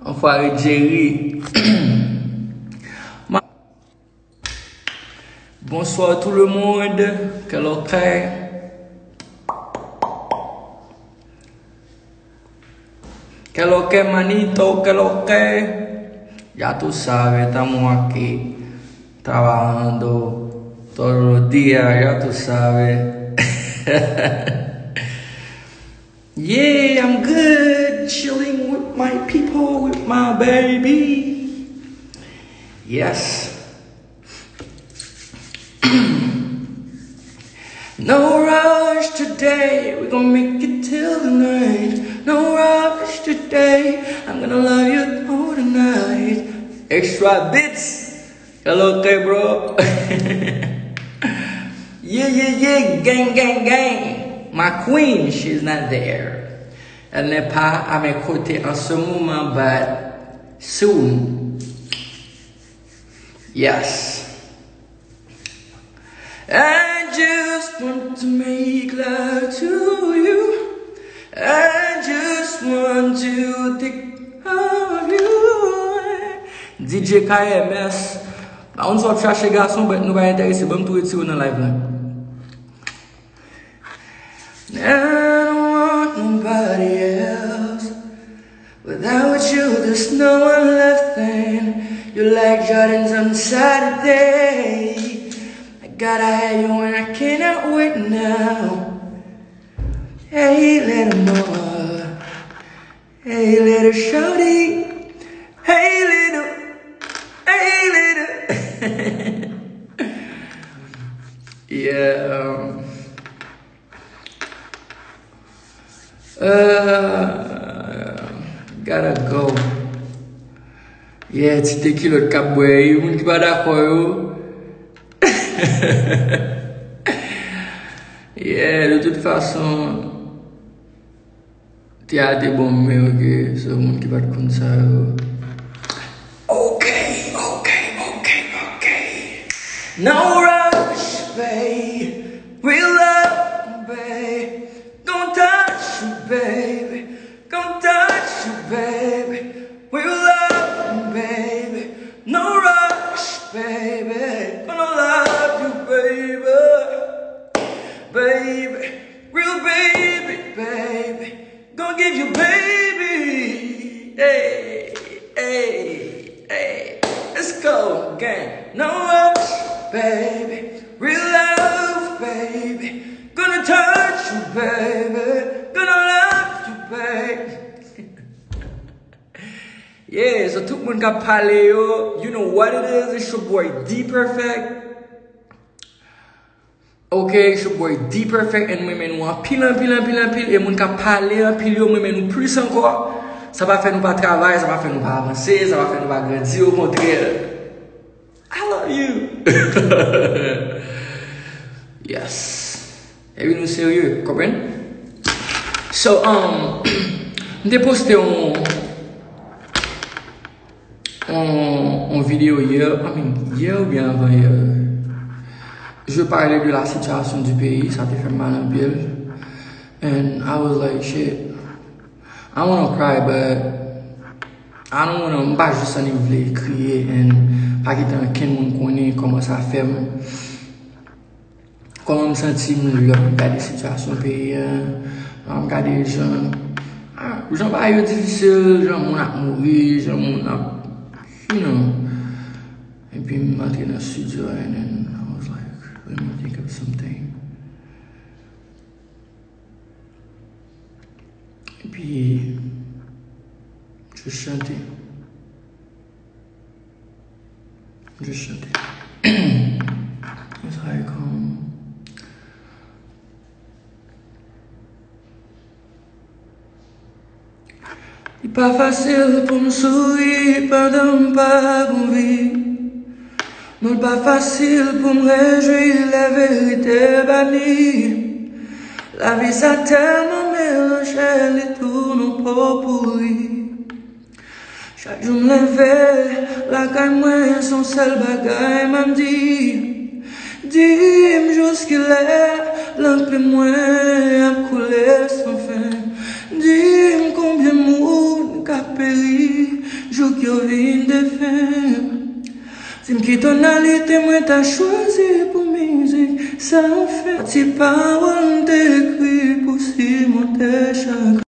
Enfoiré Jerry. Bonsoir tout le monde. Quel ok? Quel ok manito? Quel ok? Ya tú sabes, estamos aquí trabajando todos los días, ya tú sabes. Yeah, I'm good, chilling with my people, with my baby. Yes. No rush today, we're gonna make it till the night. No rush today, I'm gonna love you all the night. Extra bits. Hello, okay, bro. Yeah, gang, gang, gang. My queen, she's not there. Elle n'est pas à mes côtés en ce moment, but soon. Yes. I just want to make love to you. I just want to think of you. DJ KMS. On va chercher garçon, mais nous va intéresser. Bon, tout retirer dans live là. I don't want nobody else. Without you, there's no one left. And you're like Jordans on Saturday. I gotta have you and I cannot wait now. Hey, little mama. Hey, little shorty. Hey, little. Yeah. Gotta go. Yeah, c'était Kilòt cap boy. You moun ki pas d'accord. Yeah, de toute façon, tu as des bons mais ok, c'est le monde qui va te comme ça. Okay. No rush, babe. Real love, babe. Don't touch you, baby. Don't touch you, baby. Real love, baby. No rush, baby. Gonna love you, baby. Baby. Real baby. Gonna give you baby. Hey. Let's go, gang. No rush, baby. Real love, baby. Gonna touch you, baby. Gonna love you, baby. Yeah, so tout le monde qui a parlé, yo. You know what it is? It's your boy Dperfect. Okay, it's your boy Dperfect. Et nous-mêmes, nous en pile. Et moun qui a parlé, en pile, nous-mêmes, nous plus encore. Ça va faire nous pas travailler, ça va faire nous pas avancer, ça va faire nous pas grandir. Au contraire, I love you. Yes. Et oui, nous sérieux, comprenez? So, j'ai posté une vidéo hier ou bien avant hier. Je parlais de la situation du pays, ça te fait mal en pile. And I was like, shit. I want to cry, but I don't want to m'pas juste en vouloir crier et pas quitter un ken moun connaît comment ça fait. Comment me sentir regarder la situation pays, regarder les gens. Les gens pas difficile, les gens moun a mourir, les gens moun a, you know. Et puis je m'entre dans le studio and then I was like, let me think of something. Et puis, je chantais. It's like, c'est pas facile pour me sourire pendant pas bon vie. Non, pas facile pour me réjouir, la vérité bannie. La vie ça tellement mélangé, les tours pas pourris. Chaque jour me lever, la caille moi son seul bagaille m'a dit. Dis-moi jusqu'il est, l'un peu moins à couler sans fin. Dis-moi combien de monde qu'a péri, jour qui vient de fin. Si m'quitte tonalité, moi t'as choisi pour musique, ça fait. Si paroles t'écris pour si monter chaque